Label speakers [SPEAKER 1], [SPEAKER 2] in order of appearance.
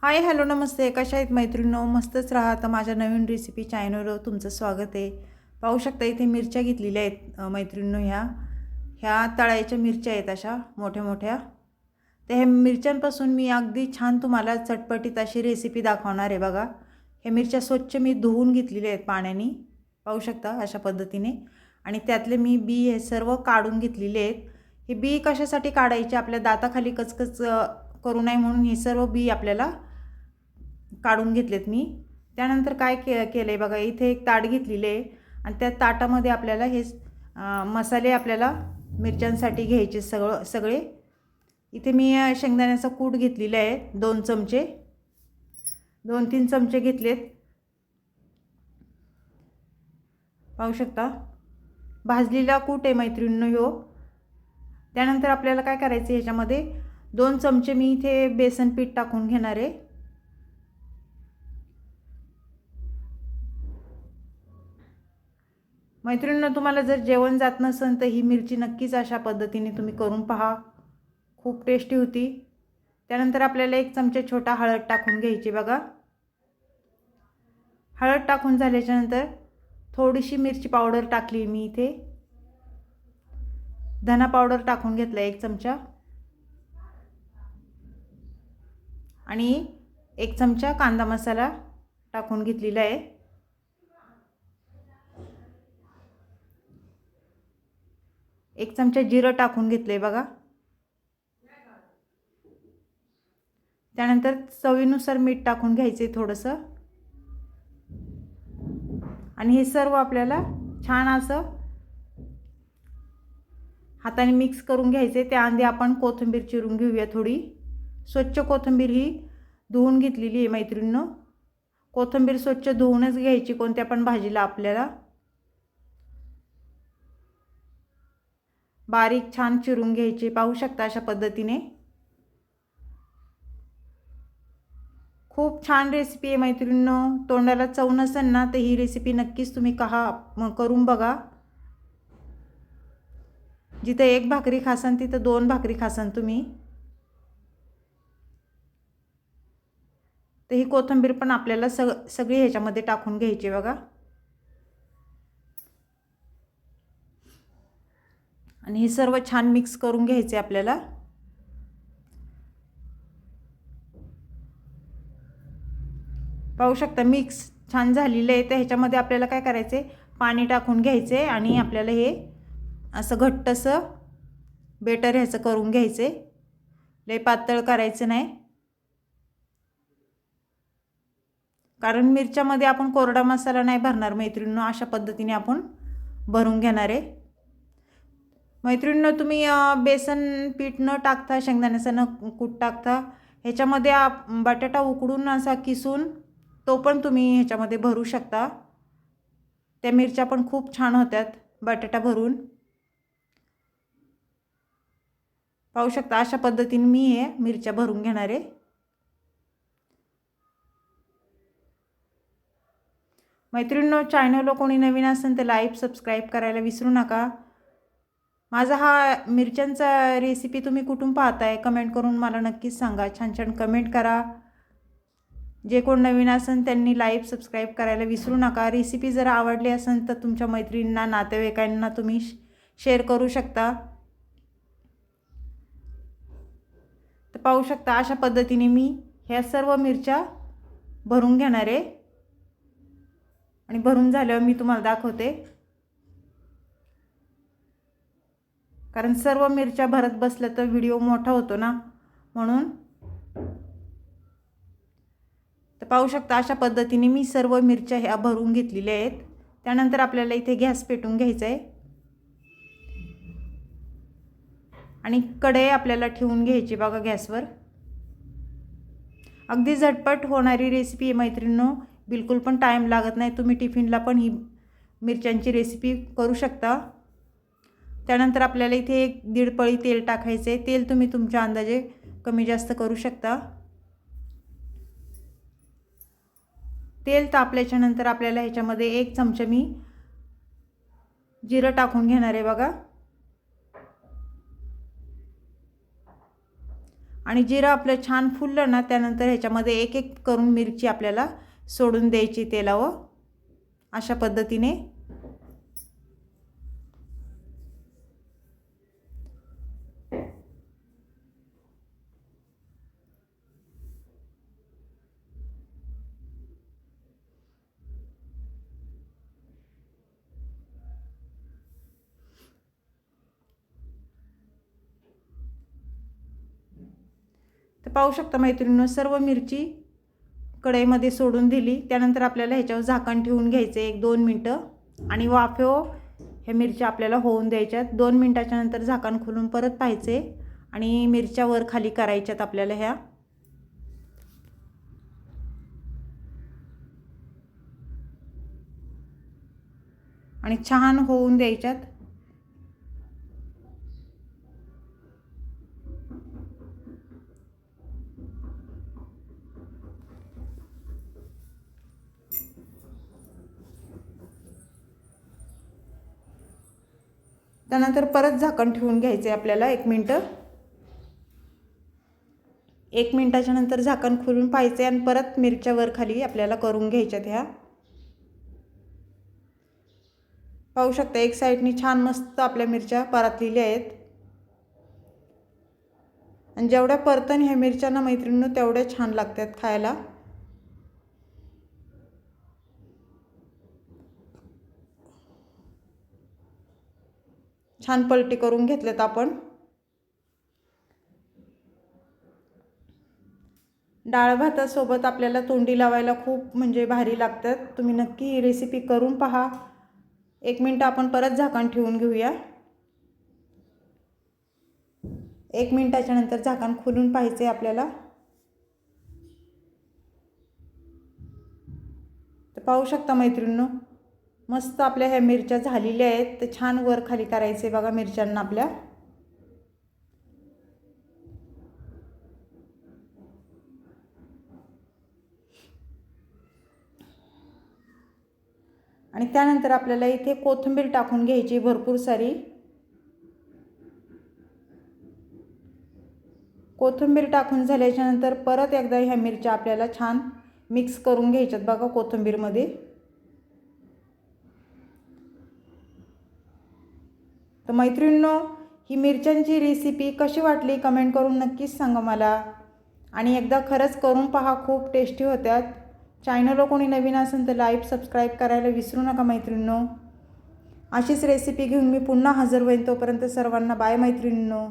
[SPEAKER 1] Hi hello नमस्ते. कशा आहेत मैत्रिणींनो? मस्तच राहा. तर माझ्या नवीन रेसिपी चॅनलवर तुमचं स्वागत आहे. पाहू शकता इथे मिरच्या घेतलेल्या आहेत मैत्रिणींनो. ह्या तळायच्या मिरच्या आहेत अशा मोठ्या मोठ्या. तर ह्या मिरच्यांपासून मी अगदी छान तुम्हाला चटपटीत अशी रेसिपी दाखवणार आहे बघा. ह्या मिरच्या स्वच्छ मी धुवून घेतलेल्या आहेत पाण्याने. पाहू शकता अशा पद्धतीने. आणि त्यातले मी बी हे सर्व काढून घेतलेले आहेत. हे बी कशासाठी काढायचे? आपल्या दाताखाली कचकच करू नये म्हणून हे सर्व बी आपल्याला काढून घेतलेत मी. त्यानंतर काय केलं आहे बघा, इथे एक ताट घेतलेले आहे आणि त्या ताटामध्ये आपल्याला हे मसाले आपल्याला मिरच्यांसाठी घ्यायचे सगळे. इथे मी शेंगदाण्याचा कूट घेतलेला आहे 2 चमचे, 2-3 चमचे घेतलेत. पाहू शकता भाजलेला कूट आहे मैत्रिणींनो ह्यो. त्यानंतर आपल्याला काय करायचं, ह्याच्यामध्ये 2 चमचे मी इथे बेसन पीठ टाकून घेणार आहे. मैत्रिणींनो, तुम्हाला जर जेवण जात नसेल तर ही मिरची नक्कीच अशा पद्धतीने तुम्ही करून पहा. खूप टेस्टी होती. त्यानंतर आपल्याला 1 चमचा छोटा हळद टाकून घ्यायची बघा. हळद टाकून झाल्याच्यानंतर थोडीशी मिरची पावडर टाकली मी इथे. धना पावडर टाकून घेतला 1 चमचा आणि 1 चमचा कांदा मसाला टाकून घेतलेला आहे. एक चमचा जिरं टाकून घेतले बघा. त्यानंतर चवीनुसार मीठ टाकून घ्यायचे थोडंसं आणि हे सर्व आपल्याला छान असं हाताने मिक्स करून घ्यायचे. त्याआधी आपण कोथिंबीर चिरून घेऊया थोडी. स्वच्छ कोथिंबीर ही धुवून घेतलेली आहे मैत्रिणींनो. कोथिंबीर स्वच्छ धुवूनच घ्यायची कोणत्या पण भाजीला आपल्याला. बारीक छान चिरून घ्यायचे. पाहू शकता अशा पद्धतीने. खूप छान रेसिपी आहे मैत्रिणींनो. तोंडाला चव नसेल ना तर ही रेसिपी नक्कीच तुम्ही करून बघा. जिथे 1 भाकरी खासान तिथं 2 भाकरी खासान तुम्ही. तर ही कोथिंबीर पण आपल्याला सगळी ह्याच्यामध्ये टाकून घ्यायची बघा. आणि हे सर्व छान मिक्स करून घ्यायचे आपल्याला. पाहू शकता मिक्स छान झालेलं आहे. तर ह्याच्यामध्ये आपल्याला काय करायचे, पाणी टाकून घ्यायचे आणि आपल्याला हे असं घट्टसं बेटर ह्याचं करून घ्यायचे. लय पातळ करायचं नाही, कारण मिरच्यामध्ये आपण कोरडा मसाला नाही भरणार मैत्रिणींनो. अशा पद्धतीने आपण भरून घेणार आहे. मैत्रिणींनो, तुम्ही बेसन पीठ न टाकता शेंगदाण्याचं कूट टाकता ह्याच्यामध्ये बटाटा उकडून असा किसून तो पण तुम्ही ह्याच्यामध्ये भरू शकता. त्या मिरच्या पण खूप छान होतात बटाटा भरून. पाहू शकता अशा पद्धतीने मी हे मिरच्या भरून घेणार आहे. मैत्रिणींनो, चॅनलला कोणी नवीन असेल तर लाईक सबस्क्राईब करायला विसरू नका. माझा हा मिरच्यांचा रेसिपी तुम्ही कुठून पाहताय कमेंट करून मला नक्कीच सांगा. छान छान कमेंट करा. जे कोण नवीन असेल त्यांनी लाईक सबस्क्राईब करायला विसरू नका. रेसिपी जर आवडली असेल तर तुमच्या मैत्रिणींना नातेवाईकांना तुम्ही शेअर करू शकता. तर पाहू शकता अशा पद्धतीने मी ह्या सर्व मिरच्या भरून घेणार आहे आणि भरून झाल्यावर मी तुम्हाला दाखवते. कारण सर्व मिरच्या भरत बसल्या तर व्हिडिओ मोठा होतो ना, म्हणून. तर पाहू शकता अशा पद्धतीने मी सर्व मिरच्या ह्या भरून घेतलेल्या आहेत. त्यानंतर आपल्याला इथे गॅस पेटवून घ्यायचा आहे आणि कढई आपल्याला ठेवून घ्यायची बघा गॅसवर. अगदी झटपट होणारी रेसिपी आहे मैत्रिणींनो. बिलकुल पण टाईम लागत नाही. तुम्ही टिफिनला पण ही मिरच्यांची रेसिपी करू शकता. त्यानंतर आपल्याला इथे 1-1.5 पळी तेल टाकायचे आहे. तेल तुम्ही तुमच्या अंदाजे कमी जास्त करू शकता. तेल तापल्याच्या नंतर आपल्याला ह्याच्यामध्ये 1 चमचा मी जिरं टाकून घेणार आहे बघा. आणि जिरं आपलं छान फुललं ना, त्यानंतर ह्याच्यामध्ये एक एक करून मिरची आपल्याला सोडून द्यायची तेलावर अशा पद्धतीने. तर पाहू शकता मैत्रिणींनो, सर्व मिरची कढईमध्ये सोडून दिली. त्यानंतर आपल्याला ह्याच्यावर झाकण ठेवून घ्यायचं 1-2 मिनटं आणि वाफेवर ह्या मिरच्या आपल्याला होऊन द्यायच्यात. 2 मिनटाच्या नंतर झाकण खोलून परत पाहायचे आणि मिरच्या वर खाली करायच्यात आपल्याला ह्या. आणि छान होऊन द्यायच्यात. त्यानंतर परत झाकण ठेवून घ्यायचे आपल्याला 1 मिनटं. 1 मिनटाच्या नंतर झाकण खोलून पाहायचे आणि परत मिरच्या वर खाली आपल्याला करून घ्यायच्यात ह्या. पाहू शकता एक साईडनी छान मस्त आपल्या मिरच्या परतलेल्या आहेत. आणि जेवढ्या परतन ह्या मिरच्या ना मैत्रिणींनो तेवढ्या छान लागतात खायला. छान पलटी करून घेतल्यात आपण. डाळ भातासोबत आपल्याला तोंडी लावायला खूप म्हणजे भारी लागतात. तुम्ही नक्की ही रेसिपी करून पहा. 1 मिनटं आपण परत झाकण ठेवून घेऊया. 1 मिनटाच्या नंतर झाकण खोलून पाहायचे आपल्याला. तर पाहू शकता मैत्रिणींनो, मस्त आपल्या ह्या मिरच्या झालेल्या आहेत. तर छान वर खाली करायचे बघा मिरच्यांना आपल्या. आणि त्यानंतर आपल्याला इथे कोथिंबीर टाकून घ्यायची भरपूर सारी. कोथिंबीर टाकून झाल्याच्या नंतर परत एकदा ह्या मिरच्या आपल्याला छान मिक्स करून घ्यायच्यात बघा कोथिंबीरमध्ये. तर मैत्रिणींनो, ही मिरच्यांची रेसिपी कशी वाटली कमेंट करून नक्कीच सांगा मला. आणि एकदा खरंच करून पहा, खूप टेस्टी होत्यात. चॅनलला कोणी नवीन असेल तर लाईक सबस्क्राईब करायला विसरू नका मैत्रिणींनो. अशीच रेसिपी घेऊन मी पुन्हा हजर होईन. तोपर्यंत सर्वांना बाय मैत्रिणींनो.